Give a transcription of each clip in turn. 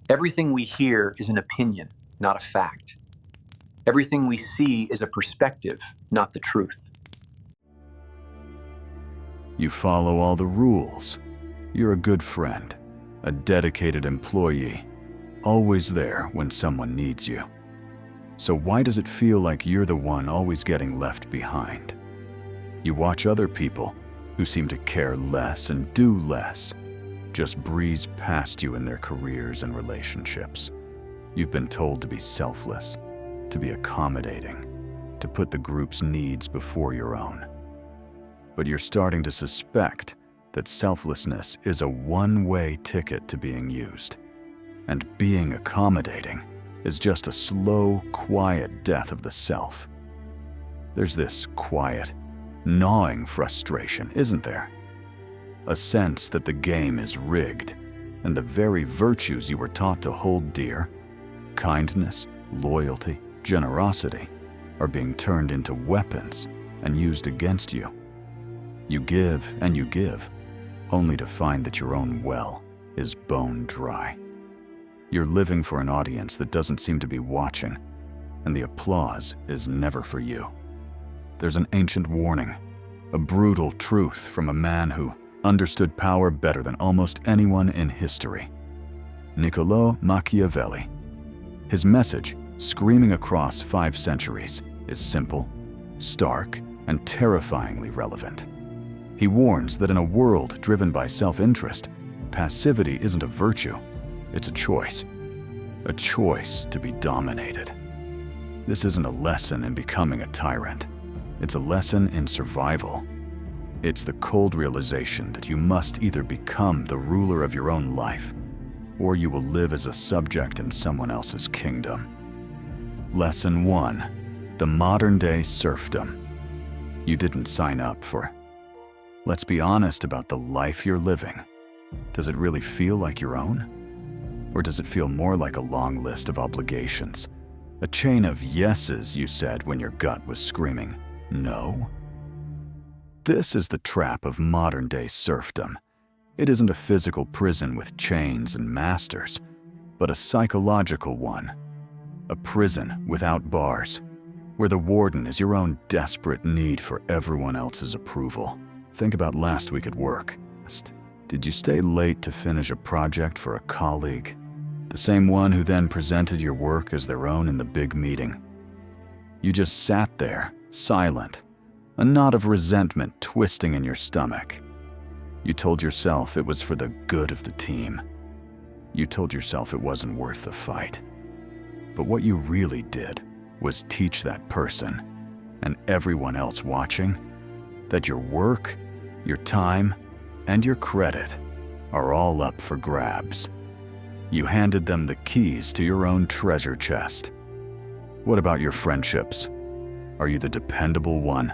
Everything we hear is an opinion, not a fact. Everything we see is a perspective, not the truth. You follow all the rules. You're a good friend, a dedicated employee, always there when someone needs you. So why does it feel like you're the one always getting left behind? You watch other people who seem to care less and do less, just breeze past you in their careers and relationships. You've been told to be selfless, to be accommodating, to put the group's needs before your own. But you're starting to suspect that selflessness is a one-way ticket to being used. And being accommodating is just a slow, quiet death of the self. There's this quiet, gnawing frustration, isn't there? A sense that the game is rigged, and the very virtues you were taught to hold dear, kindness, loyalty, generosity, are being turned into weapons and used against you. You give and you give, only to find that your own well is bone dry. You're living for an audience that doesn't seem to be watching, and the applause is never for you. There's an ancient warning, a brutal truth from a man who understood power better than almost anyone in history. Niccolò Machiavelli. His message, screaming across 5 centuries, is simple, stark, and terrifyingly relevant. He warns that in a world driven by self-interest, passivity isn't a virtue, it's a choice to be dominated. This isn't a lesson in becoming a tyrant. It's a lesson in survival. It's the cold realization that you must either become the ruler of your own life, or you will live as a subject in someone else's kingdom. Lesson 1. The modern-day serfdom. You didn't sign up for. Let's be honest about the life you're living. Does it really feel like your own? Or does it feel more like a long list of obligations? A chain of yeses you said when your gut was screaming, no? This is the trap of modern-day serfdom. It isn't a physical prison with chains and masters, but a psychological one. A prison without bars, where the warden is your own desperate need for everyone else's approval. Think about last week at work. Did you stay late to finish a project for a colleague? The same one who then presented your work as their own in the big meeting. You just sat there, silent, a knot of resentment twisting in your stomach. You told yourself it was for the good of the team. You told yourself it wasn't worth the fight. But what you really did was teach that person, and everyone else watching, that your work, your time, and your credit are all up for grabs. You handed them the keys to your own treasure chest. What about your friendships? Are you the dependable one?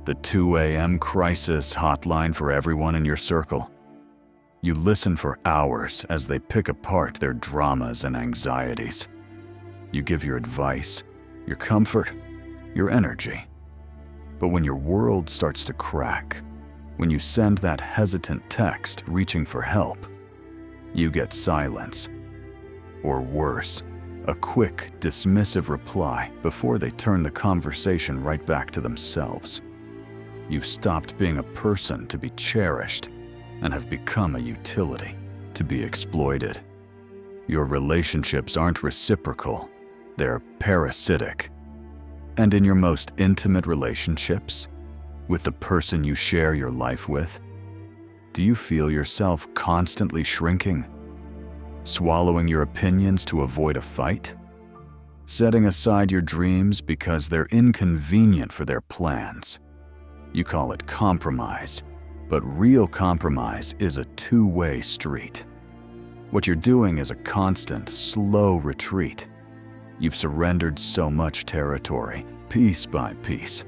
The 2 a.m. crisis hotline for everyone in your circle? You listen for hours as they pick apart their dramas and anxieties. You give your advice, your comfort, your energy. But when your world starts to crack, when you send that hesitant text reaching for help, you get silence. Or worse, a quick, dismissive reply before they turn the conversation right back to themselves. You've stopped being a person to be cherished and have become a utility to be exploited. Your relationships aren't reciprocal, they're parasitic. And in your most intimate relationships, with the person you share your life with, do you feel yourself constantly shrinking? Swallowing your opinions to avoid a fight? Setting aside your dreams because they're inconvenient for their plans? You call it compromise, but real compromise is a two-way street. What you're doing is a constant, slow retreat. You've surrendered so much territory, piece by piece,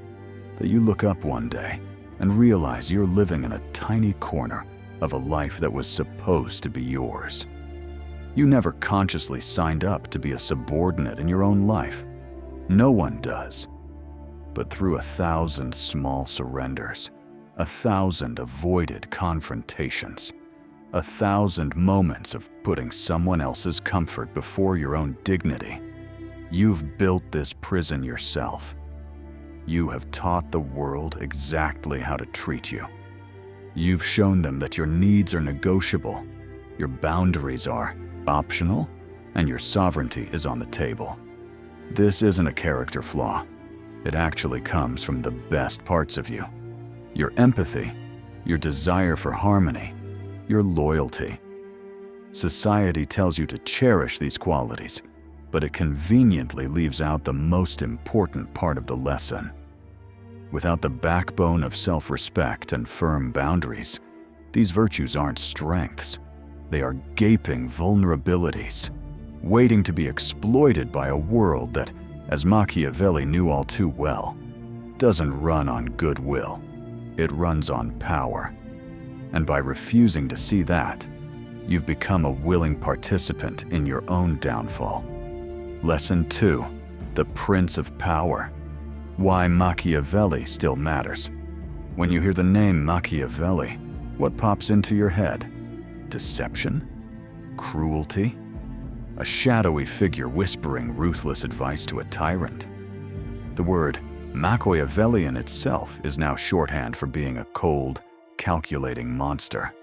that you look up one day and realize you're living in a tiny corner of a life that was supposed to be yours. You never consciously signed up to be a subordinate in your own life. No one does. But through 1,000 small surrenders, 1,000 avoided confrontations, 1,000 moments of putting someone else's comfort before your own dignity. You've built this prison yourself. You have taught the world exactly how to treat you. You've shown them that your needs are negotiable, your boundaries are optional, and your sovereignty is on the table. This isn't a character flaw. It actually comes from the best parts of you. Your empathy, your desire for harmony, your loyalty. Society tells you to cherish these qualities, but it conveniently leaves out the most important part of the lesson. Without the backbone of self-respect and firm boundaries, these virtues aren't strengths. They are gaping vulnerabilities, waiting to be exploited by a world that, as Machiavelli knew all too well, doesn't run on goodwill. It runs on power. And by refusing to see that, you've become a willing participant in your own downfall. Lesson 2. The Prince of Power. Why Machiavelli still matters. When you hear the name Machiavelli, what pops into your head? Deception? Cruelty? A shadowy figure whispering ruthless advice to a tyrant? The word Machiavellian itself is now shorthand for being a cold, calculating monster.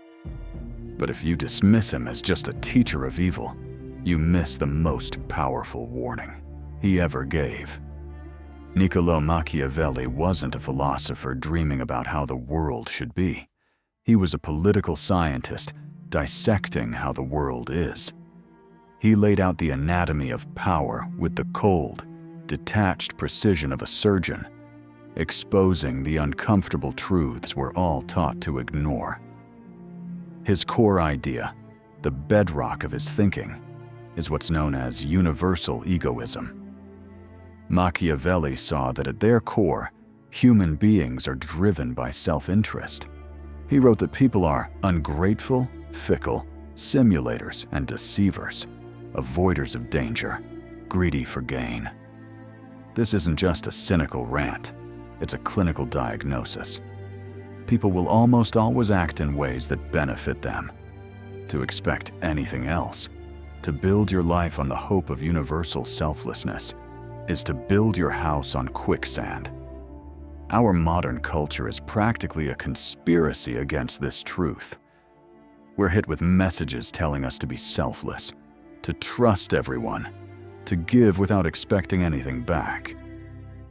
But if you dismiss him as just a teacher of evil, you miss the most powerful warning he ever gave. Niccolò Machiavelli wasn't a philosopher dreaming about how the world should be. He was a political scientist dissecting how the world is. He laid out the anatomy of power with the cold, detached precision of a surgeon, exposing the uncomfortable truths we're all taught to ignore. His core idea, the bedrock of his thinking, is what's known as universal egoism. Machiavelli saw that at their core, human beings are driven by self-interest. He wrote that people are ungrateful, fickle, simulators and deceivers, avoiders of danger, greedy for gain. This isn't just a cynical rant, it's a clinical diagnosis. People will almost always act in ways that benefit them. To expect anything else, to build your life on the hope of universal selflessness, is to build your house on quicksand. Our modern culture is practically a conspiracy against this truth. We're hit with messages telling us to be selfless, to trust everyone, to give without expecting anything back.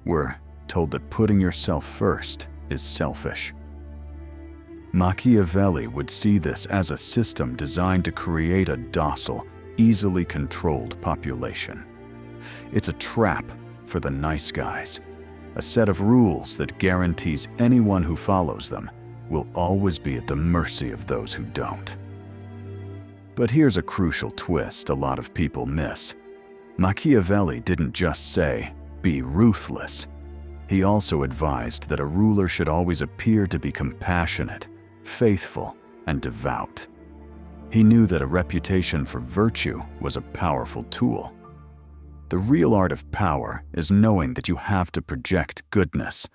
We're told that putting yourself first is selfish. Machiavelli would see this as a system designed to create a docile, easily controlled population. It's a trap for the nice guys, a set of rules that guarantees anyone who follows them will always be at the mercy of those who don't. But here's a crucial twist a lot of people miss. Machiavelli didn't just say, "Be ruthless." He also advised that a ruler should always appear to be compassionate, faithful, and devout. He knew that a reputation for virtue was a powerful tool. The real art of power is knowing that you have to project goodness,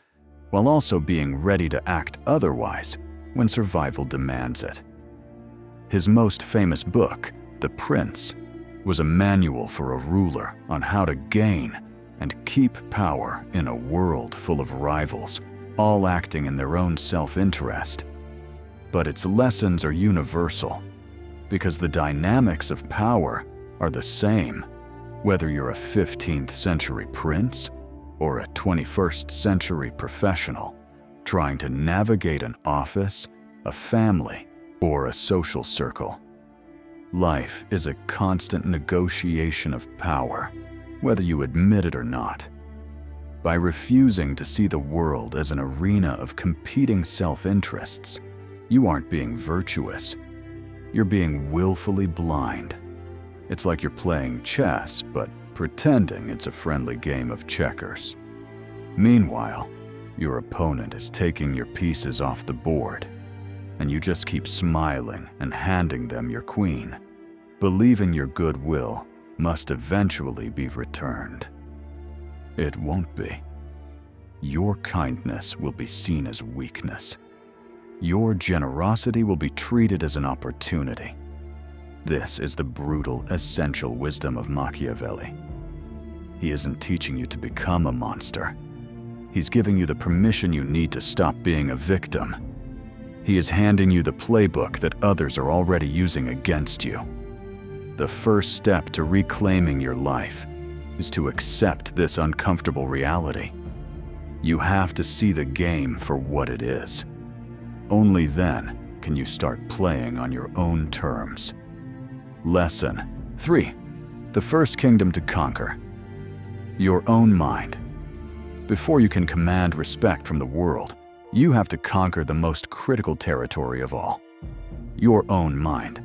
while also being ready to act otherwise when survival demands it. His most famous book, The Prince, was a manual for a ruler on how to gain and keep power in a world full of rivals, all acting in their own self-interest. But its lessons are universal, because the dynamics of power are the same, whether you're a 15th century prince or a 21st century professional trying to navigate an office, a family, or a social circle. Life is a constant negotiation of power, whether you admit it or not. By refusing to see the world as an arena of competing self-interests, you aren't being virtuous. You're being willfully blind. It's like you're playing chess, but pretending it's a friendly game of checkers. Meanwhile, your opponent is taking your pieces off the board, and you just keep smiling and handing them your queen, believing your goodwill must eventually be returned. It won't be. Your kindness will be seen as weakness. your generosity will be treated as an opportunity. This is the brutal, essential wisdom of Machiavelli. He isn't teaching you to become a monster. He's giving you the permission you need to stop being a victim. He is handing you the playbook that others are already using against you. The first step to reclaiming your life is to accept this uncomfortable reality. You have to see the game for what it is. Only then can you start playing on your own terms. Lesson 3. The first kingdom to conquer. Your own mind. Before you can command respect from the world, you have to conquer the most critical territory of all, your own mind.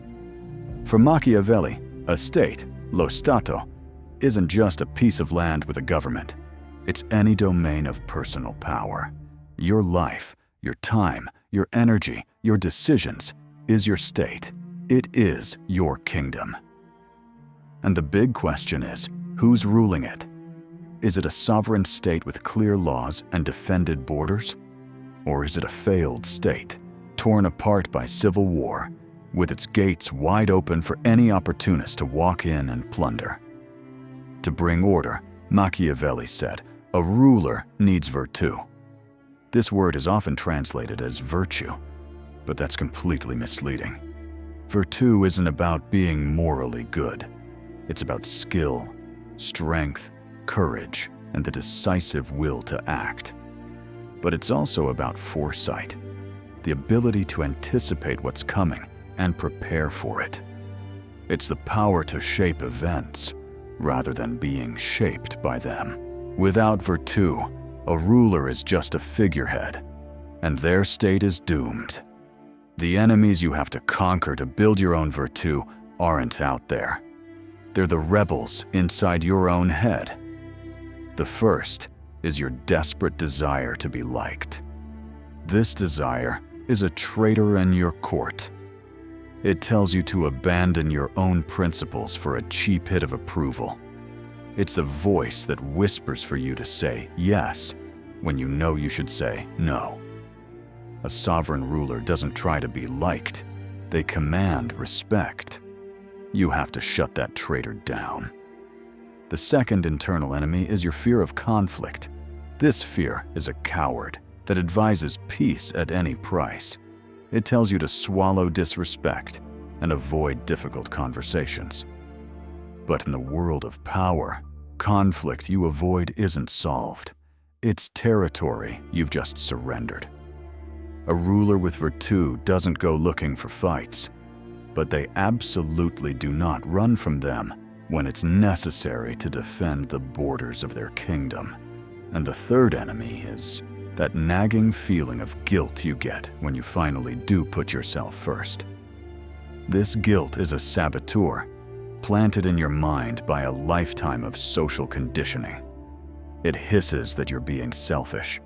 For Machiavelli, a state, lo Stato, isn't just a piece of land with a government. It's any domain of personal power. Your life, your time, your energy, your decisions is your state. It is your kingdom. And the big question is, who's ruling it? Is it a sovereign state with clear laws and defended borders? Or is it a failed state, torn apart by civil war, with its gates wide open for any opportunist to walk in and plunder? To bring order, Machiavelli said, a ruler needs virtù. This word is often translated as virtue, but that's completely misleading. Virtù isn't about being morally good. It's about skill, strength, courage, and the decisive will to act. But it's also about foresight, the ability to anticipate what's coming and prepare for it. It's the power to shape events rather than being shaped by them. Without virtù, a ruler is just a figurehead, and their state is doomed. The enemies you have to conquer to build your own virtù aren't out there. They're the rebels inside your own head. The first is your desperate desire to be liked. This desire is a traitor in your court. It tells you to abandon your own principles for a cheap hit of approval. It's the voice that whispers for you to say yes when you know you should say no. A sovereign ruler doesn't try to be liked. They command respect. You have to shut that traitor down. The second internal enemy is your fear of conflict. This fear is a coward that advises peace at any price. It tells you to swallow disrespect and avoid difficult conversations. But in the world of power, conflict you avoid isn't solved. It's territory you've just surrendered. A ruler with virtù doesn't go looking for fights, but they absolutely do not run from them when it's necessary to defend the borders of their kingdom. And the third enemy is that nagging feeling of guilt you get when you finally do put yourself first. This guilt is a saboteur, planted in your mind by a lifetime of social conditioning. It hisses that you're being selfish.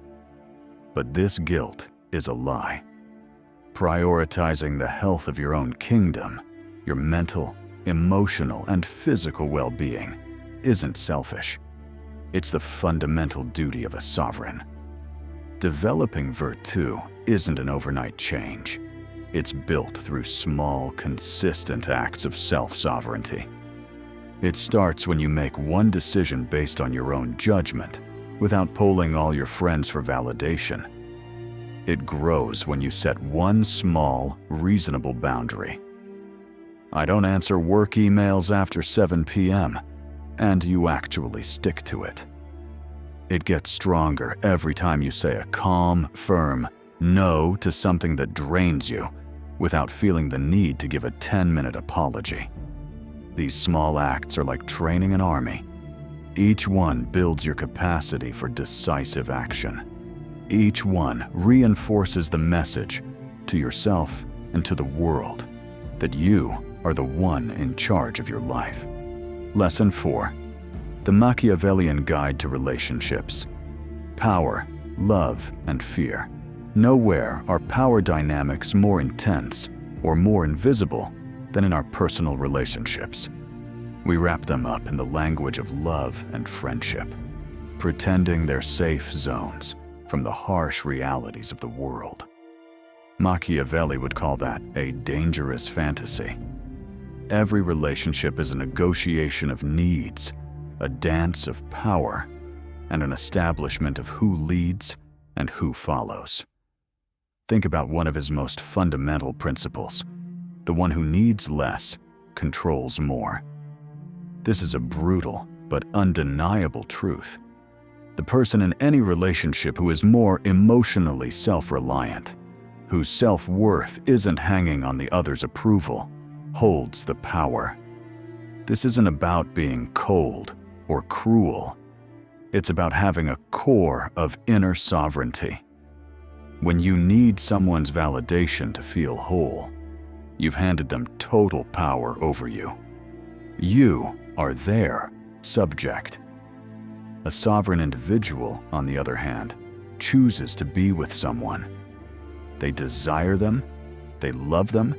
But this guilt is a lie. Prioritizing the health of your own kingdom, your mental, emotional, and physical well-being, isn't selfish. It's the fundamental duty of a sovereign. Developing virtù isn't an overnight change. It's built through small, consistent acts of self-sovereignty. It starts when you make one decision based on your own judgment, without polling all your friends for validation. It grows when you set one small, reasonable boundary. I don't answer work emails after 7 p.m., and you actually stick to it. It gets stronger every time you say a calm, firm no to something that drains you without feeling the need to give a 10-minute apology. These small acts are like training an army. Each one builds your capacity for decisive action. Each one reinforces the message to yourself and to the world that you are the one in charge of your life. Lesson 4. The Machiavellian Guide to Relationships. Power, love, and fear. Nowhere are power dynamics more intense or more invisible than in our personal relationships. We wrap them up in the language of love and friendship, pretending they're safe zones from the harsh realities of the world. Machiavelli would call that a dangerous fantasy. Every relationship is a negotiation of needs, a dance of power, and an establishment of who leads and who follows. Think about one of his most fundamental principles. The one who needs less controls more. This is a brutal but undeniable truth. The person in any relationship who is more emotionally self-reliant, whose self-worth isn't hanging on the other's approval, holds the power. This isn't about being cold or cruel. It's about having a core of inner sovereignty. When you need someone's validation to feel whole, you've handed them total power over you. You are their subject. A sovereign individual, on the other hand, chooses to be with someone. They desire them, they love them,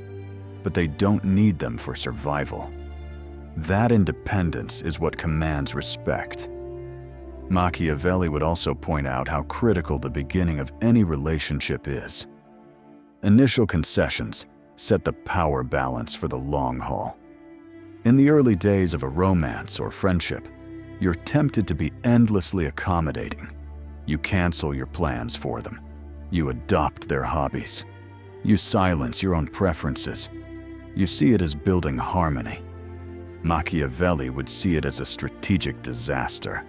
but they don't need them for survival. That independence is what commands respect. Machiavelli would also point out how critical the beginning of any relationship is. Initial concessions set the power balance for the long haul. In the early days of a romance or friendship, you're tempted to be endlessly accommodating. You cancel your plans for them. You adopt their hobbies. You silence your own preferences. You see it as building harmony. Machiavelli would see it as a strategic disaster.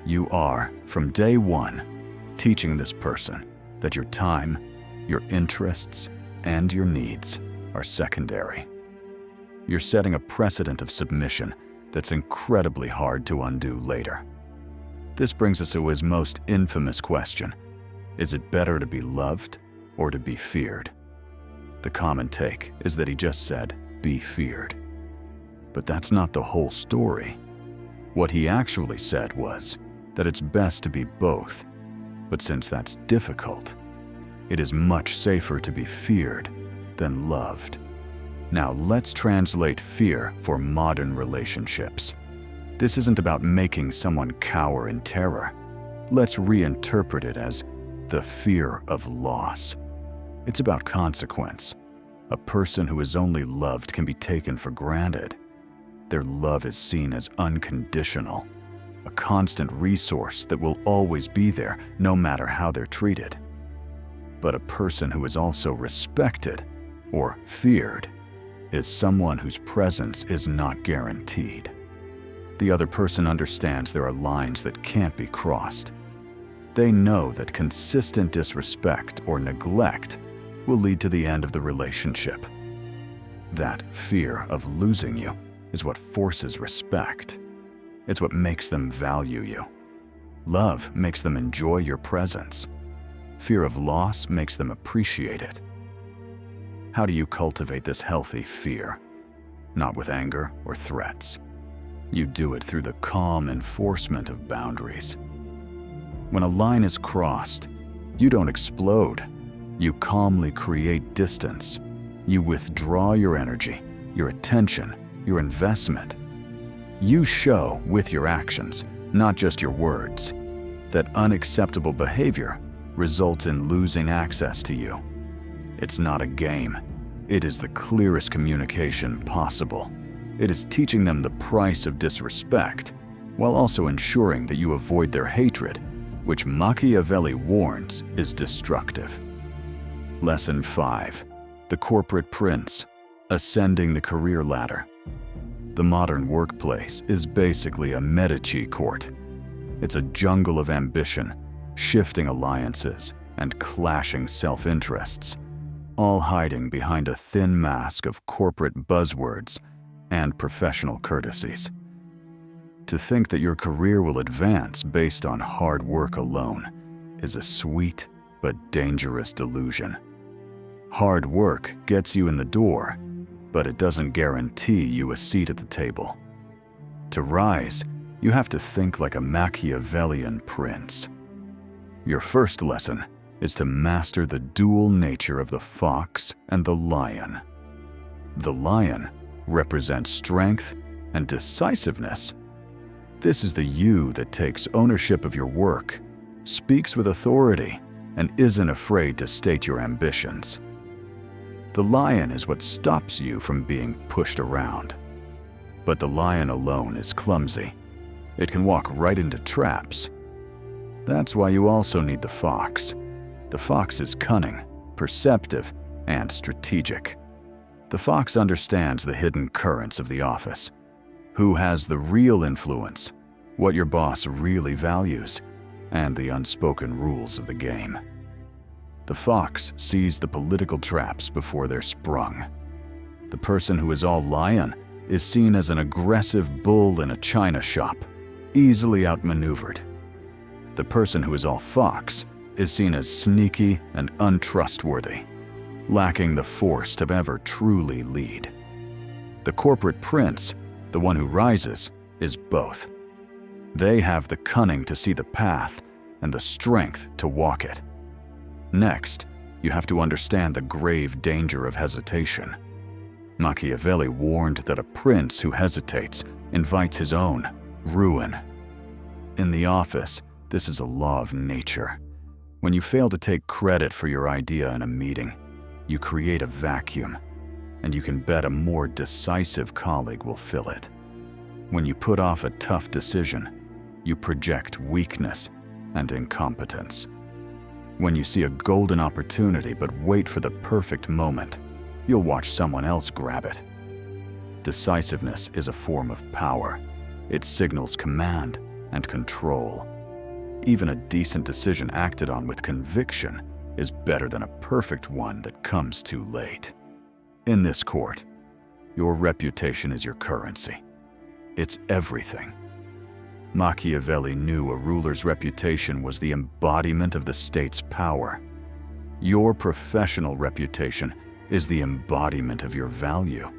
You are, from day one, teaching this person that your time, your interests, and your needs are secondary. You're setting a precedent of submission that's incredibly hard to undo later. This brings us to his most infamous question. Is it better to be loved or to be feared? The common take is that he just said, be feared. But that's not the whole story. What he actually said was that it's best to be both. But since that's difficult, it is much safer to be feared than loved. Now let's translate fear for modern relationships. This isn't about making someone cower in terror. Let's reinterpret it as the fear of loss. It's about consequence. A person who is only loved can be taken for granted. Their love is seen as unconditional, a constant resource that will always be there no matter how they're treated. But a person who is also respected or feared is someone whose presence is not guaranteed. The other person understands there are lines that can't be crossed. They know that consistent disrespect or neglect will lead to the end of the relationship. That fear of losing you is what forces respect. It's what makes them value you. Love makes them enjoy your presence. Fear of loss makes them appreciate it. How do you cultivate this healthy fear? Not with anger or threats. You do it through the calm enforcement of boundaries. When a line is crossed, you don't explode. You calmly create distance. You withdraw your energy, your attention, your investment. You show with your actions, not just your words, that unacceptable behavior results in losing access to you. It's not a game. It is the clearest communication possible. It is teaching them the price of disrespect, while also ensuring that you avoid their hatred, which Machiavelli warns is destructive. Lesson 5. The Corporate Prince, Ascending the Career Ladder. The modern workplace is basically a Medici court. It's a jungle of ambition, shifting alliances, and clashing self-interests, all hiding behind a thin mask of corporate buzzwords and professional courtesies. To think that your career will advance based on hard work alone is a sweet but dangerous delusion. Hard work gets you in the door, but it doesn't guarantee you a seat at the table. To rise, you have to think like a Machiavellian prince. Your first lesson is to master the dual nature of the fox and the lion. The lion represents strength and decisiveness. This is the you that takes ownership of your work, speaks with authority, and isn't afraid to state your ambitions. The lion is what stops you from being pushed around. But the lion alone is clumsy. It can walk right into traps. That's why you also need the fox. The fox is cunning, perceptive, and strategic. The fox understands the hidden currents of the office. Who has the real influence, what your boss really values, and the unspoken rules of the game. The fox sees the political traps before they're sprung. The person who is all lion is seen as an aggressive bull in a china shop, easily outmaneuvered. The person who is all fox is seen as sneaky and untrustworthy, lacking the force to ever truly lead. The corporate prince, the one who rises, is both. They have the cunning to see the path and the strength to walk it. Next, you have to understand the grave danger of hesitation. Machiavelli warned that a prince who hesitates invites his own ruin. In the office, this is a law of nature. When you fail to take credit for your idea in a meeting, you create a vacuum, and you can bet a more decisive colleague will fill it. When you put off a tough decision, you project weakness and incompetence. When you see a golden opportunity but wait for the perfect moment, you'll watch someone else grab it. Decisiveness is a form of power. It signals command and control. Even a decent decision acted on with conviction is better than a perfect one that comes too late. In this court, your reputation is your currency. It's everything. Machiavelli knew a ruler's reputation was the embodiment of the state's power. Your professional reputation is the embodiment of your value.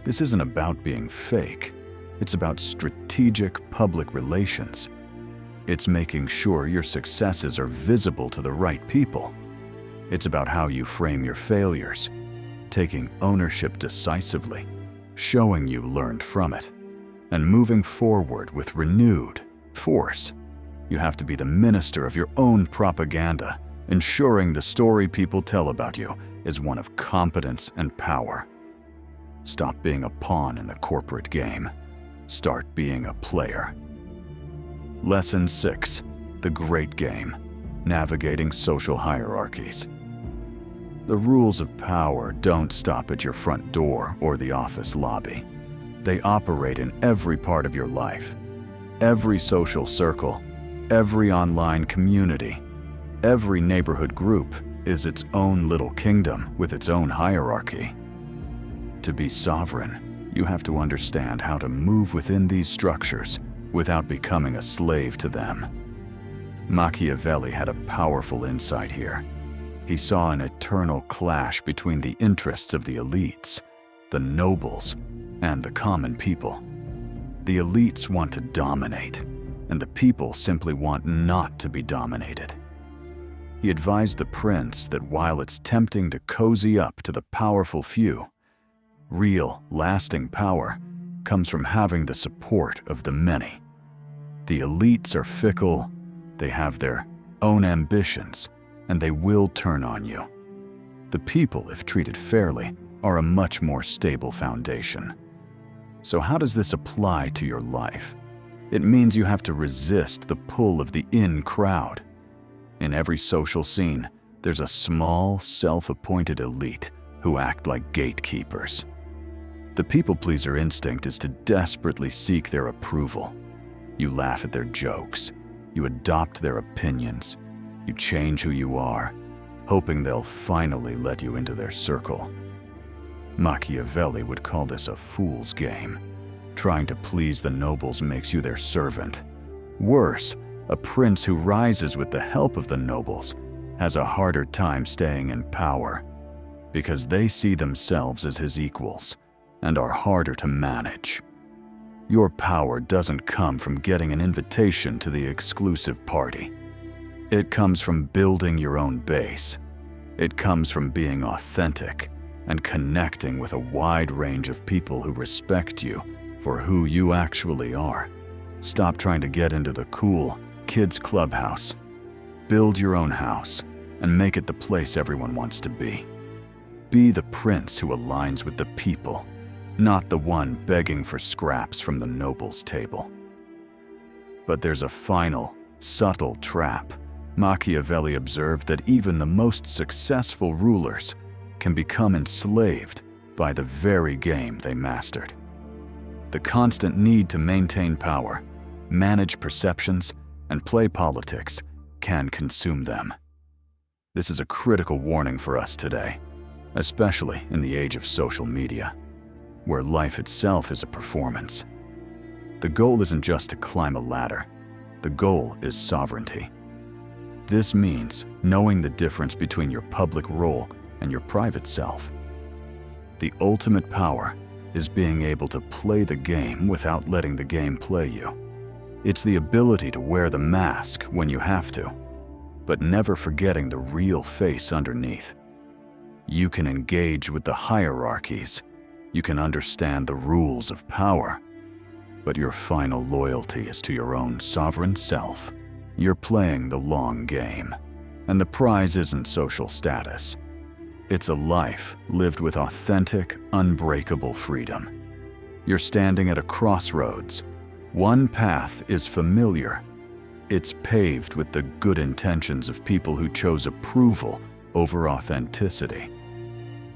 This isn't about being fake. It's about strategic public relations. It's making sure your successes are visible to the right people. It's about how you frame your failures, taking ownership decisively, showing you learned from it, and moving forward with renewed force. You have to be the minister of your own propaganda, ensuring the story people tell about you is one of competence and power. Stop being a pawn in the corporate game. Start being a player. Lesson 6. The Great Game. Navigating Social Hierarchies. The rules of power don't stop at your front door or the office lobby. They operate in every part of your life. Every social circle, every online community, every neighborhood group is its own little kingdom with its own hierarchy. To be sovereign, you have to understand how to move within these structures without becoming a slave to them. Machiavelli had a powerful insight here. He saw an eternal clash between the interests of the elites, the nobles, and the common people. The elites want to dominate, and the people simply want not to be dominated. He advised the prince that while it's tempting to cozy up to the powerful few, real, lasting power comes from having the support of the many. The elites are fickle, they have their own ambitions, and they will turn on you. The people, if treated fairly, are a much more stable foundation. So how does this apply to your life? It means you have to resist the pull of the in crowd. In every social scene, there's a small, self-appointed elite who act like gatekeepers. The people-pleaser instinct is to desperately seek their approval. You laugh at their jokes. You adopt their opinions. You change who you are, hoping they'll finally let you into their circle. Machiavelli would call this a fool's game. Trying to please the nobles makes you their servant. Worse, a prince who rises with the help of the nobles has a harder time staying in power because they see themselves as his equals and are harder to manage. Your power doesn't come from getting an invitation to the exclusive party. It comes from building your own base. It comes from being authentic and connecting with a wide range of people who respect you for who you actually are. Stop trying to get into the cool kids' clubhouse. Build your own house and make it the place everyone wants to be. Be the prince who aligns with the people, not the one begging for scraps from the noble's table. But there's a final, subtle trap. Machiavelli observed that even the most successful rulers can become enslaved by the very game they mastered. The constant need to maintain power, manage perceptions, and play politics can consume them. This is a critical warning for us today, especially in the age of social media, where life itself is a performance. The goal isn't just to climb a ladder. The goal is sovereignty. This means knowing the difference between your public role and your private self. The ultimate power is being able to play the game without letting the game play you. It's the ability to wear the mask when you have to, but never forgetting the real face underneath. You can engage with the hierarchies. You can understand the rules of power, but your final loyalty is to your own sovereign self. You're playing the long game, and the prize isn't social status. It's a life lived with authentic, unbreakable freedom. You're standing at a crossroads. One path is familiar. It's paved with the good intentions of people who chose approval over authenticity.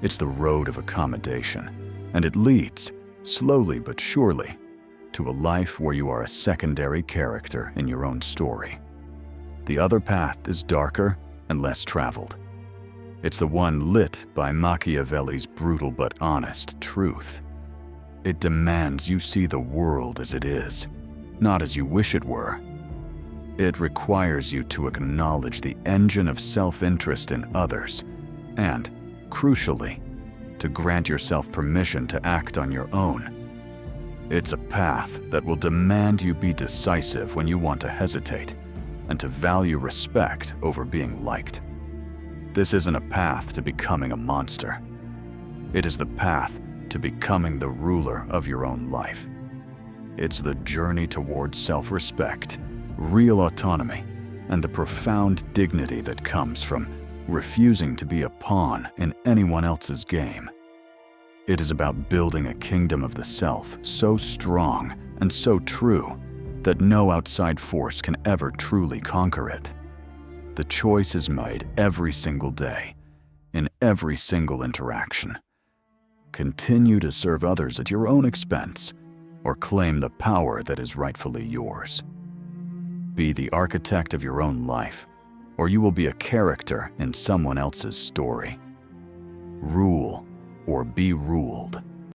It's the road of accommodation, and it leads, slowly but surely, to a life where you are a secondary character in your own story. The other path is darker and less traveled. It's the one lit by Machiavelli's brutal but honest truth. It demands you see the world as it is, not as you wish it were. It requires you to acknowledge the engine of self-interest in others and, crucially, to grant yourself permission to act on your own. It's a path that will demand you be decisive when you want to hesitate and to value respect over being liked. This isn't a path to becoming a monster. It is the path to becoming the ruler of your own life. It's the journey towards self-respect, real autonomy, and the profound dignity that comes from refusing to be a pawn in anyone else's game. It is about building a kingdom of the self so strong and so true that no outside force can ever truly conquer it. The choice is made every single day, in every single interaction. Continue to serve others at your own expense, or claim the power that is rightfully yours. Be the architect of your own life, or you will be a character in someone else's story. Rule or be ruled.